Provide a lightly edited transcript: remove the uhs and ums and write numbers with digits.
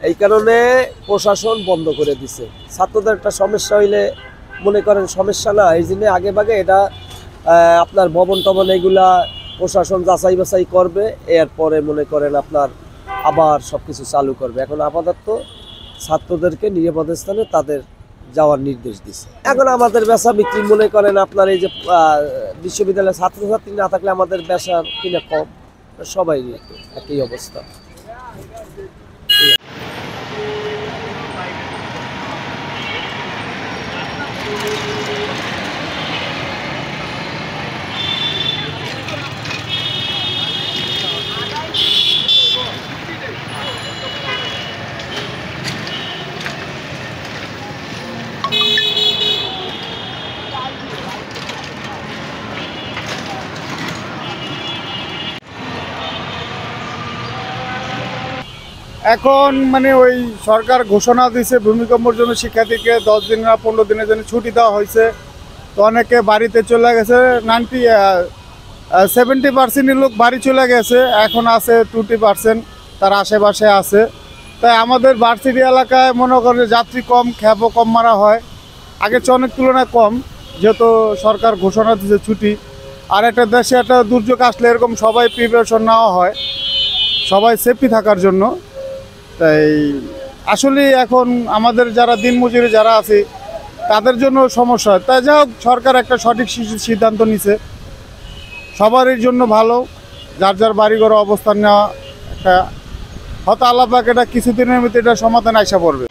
এই কারণে প্রশাসন বন্ধ করে দিছে। ছাত্রদের একটা সমস্যা হইলে মনে করেন সমস্যা না, এই জন্য আগে ভাগে এটা আপনার ভবন টবন এগুলা প্রশাসন যাচাই বাছাই করবে, এরপরে মনে করেন আপনার আবার সবকিছু চালু করবে। এখন আপাতত ছাত্রদেরকে নিরাপদ স্থানে তাদের যাওয়ার নির্দেশ দিছে। এখন আমাদের বেচা বিক্রি মনে করেন আপনার এই যে বিশ্ববিদ্যালয়ের ছাত্রছাত্রী না থাকলে আমাদের বেচা কিনা কম, সবাই একই অবস্থা। এখন মানে ওই সরকার ঘোষণা দিয়েছে ভূমিকম্পের জন্য শিক্ষার্থীকে 10 দিন না 15 দিনের জন্য ছুটি দেওয়া হয়েছে। তো অনেকে বাড়িতে চলে গেছে, 70% লোক বাড়ি চলে গেছে, এখন আছে 20% তার আশেপাশে আছে। তাই আমাদের ভার্সিটি এলাকায় মনে করেন যাত্রী কম, খ্যাপও কম মারা হয়, আগের চেয়ে অনেক তুলনায় কম, যেহেতু সরকার ঘোষণা দিয়েছে ছুটি। আর একটা দেশে একটা দুর্যোগ আসলে এরকম সবাই প্রিপারেশন নেওয়া হয় সবাই সেফটি থাকার জন্য। তাই আসলে এখন আমাদের যারা দিনমজুরি যারা আছে তাদের জন্য সমস্যা হয়। তাই যা হোক, সরকার একটা সঠিক সিদ্ধান্ত নিছে, সবারই জন্য ভালো। যার যার বাড়িঘর অবস্থান নেওয়া একটা হয়তো আল্লাহ পাক এটা কিছুদিনের মধ্যে এটা সমাধান আশা করবে।